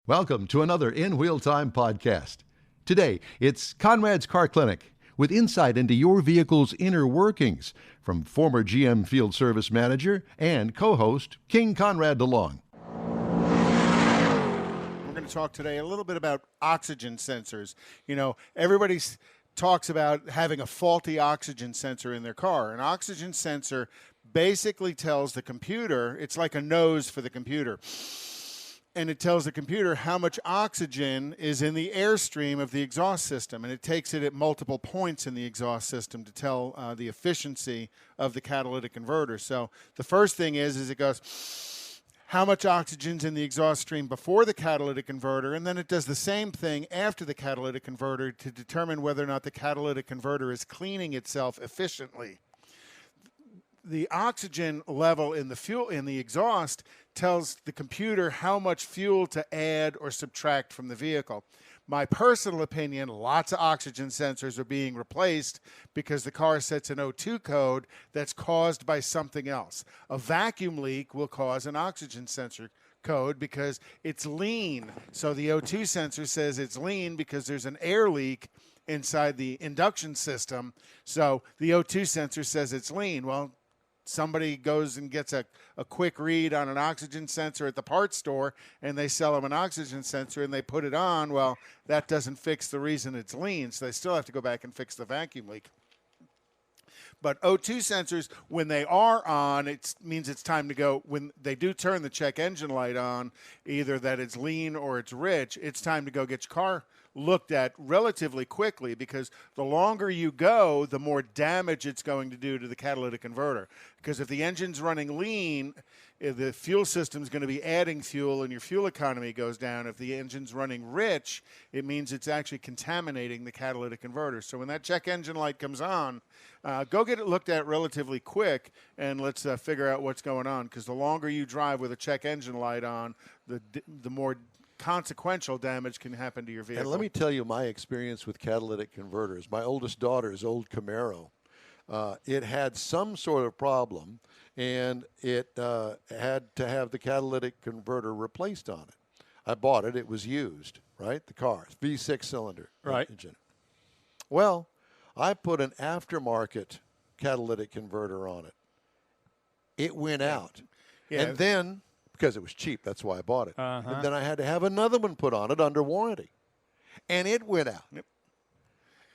Welcome to another In Wheel Time podcast. Today, it's Conrad's Car Clinic with insight into your vehicle's inner workings from former GM Field Service Manager and co-host King Conrad DeLong. We're going to talk today a little bit about oxygen sensors. You know, everybody talks about having a faulty oxygen sensor in their car. An oxygen sensor basically tells the computer, it's like a nose for the computer, and it tells the computer how much oxygen is in the airstream of the exhaust system, and it takes it at multiple points in the exhaust system to tell the efficiency of the catalytic converter. So the first thing is it goes, how much oxygen's in the exhaust stream before the catalytic converter, and then it does the same thing after the catalytic converter to determine whether or not the catalytic converter is cleaning itself efficiently. The oxygen level in the fuel in the exhaust tells the computer how much fuel to add or subtract from the vehicle. My personal opinion, lots of oxygen sensors are being replaced because the car sets an O2 code that's caused by something else. A vacuum leak will cause an oxygen sensor code because it's lean. So the O2 sensor says it's lean because there's an air leak inside the induction system. So the O2 sensor says it's lean. Well, somebody goes and gets a quick read on an oxygen sensor at the parts store, and they sell them an oxygen sensor, and they put it on. Well, that doesn't fix the reason it's lean, so they still have to go back and fix the vacuum leak. But O2 sensors, when they are on, it means it's time to go. When they do turn the check engine light on, either that it's lean or it's rich, it's time to go get your car looked at relatively quickly, because the longer you go, the more damage it's going to do to the catalytic converter. Because if the engine's running lean, the fuel system's going to be adding fuel and your fuel economy goes down. If the engine's running rich, it means it's actually contaminating the catalytic converter. So when that check engine light comes on, go get it looked at relatively quick, and let's figure out what's going on. Because the longer you drive with a check engine light on, the more consequential damage can happen to your vehicle. And let me tell you my experience with catalytic converters. My oldest daughter's old Camaro, it had some sort of problem, and it had to have the catalytic converter replaced on it. I bought it. It was used, right? The car, V6 cylinder engine. Well, I put an aftermarket catalytic converter on it. It went out. Yeah. And then, because it was cheap, that's why I bought it. And then I had to have another one put on it under warranty. And it went out. Yep.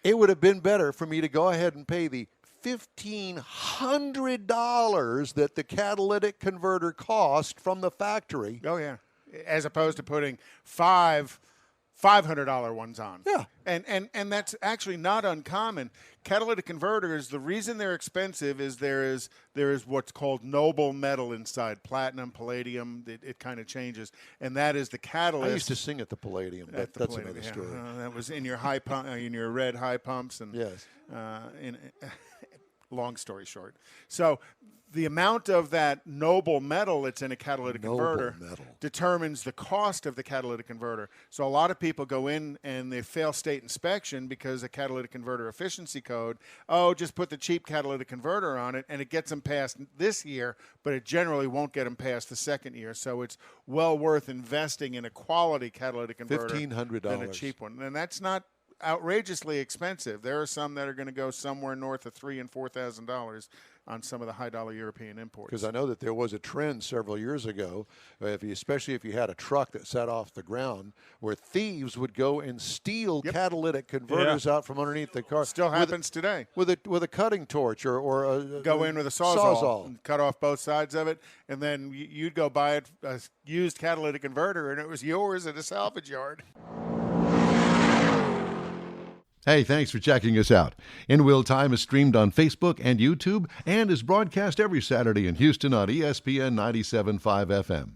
It would have been better for me to go ahead and pay the $1,500 that the catalytic converter cost from the factory. Oh, yeah. As opposed to putting $500 ones on. Yeah. And that's actually not uncommon. Catalytic converters, the reason they're expensive is there is what's called noble metal inside, platinum, palladium. It kind of changes, and that is the catalyst. I used to sing at the Palladium, but that's another story. That was in your high pump, in your red high pumps, and yes. Long story short, so the amount of that noble metal that's in a catalytic converter determines the cost of the catalytic converter. So a lot of people go in and they fail state inspection because a catalytic converter efficiency code, just put the cheap catalytic converter on it, and it gets them past this year, but it generally won't get them past the second year. So it's well worth investing in a quality catalytic converter $1,500 than a cheap one. And that's not outrageously expensive. There are some that are going to go somewhere north of $3,000 and $4,000 on some of the high-dollar European imports. Because I know that there was a trend several years ago, especially if you had a truck that sat off the ground, where thieves would go and steal catalytic converters out from underneath the car. Still happens today. With a cutting torch or a go in with a sawzall and cut off both sides of it, and then you'd go buy a used catalytic converter, and it was yours at a salvage yard. Hey, thanks for checking us out. In Wheel Time is streamed on Facebook and YouTube and is broadcast every Saturday in Houston on ESPN 97.5 FM.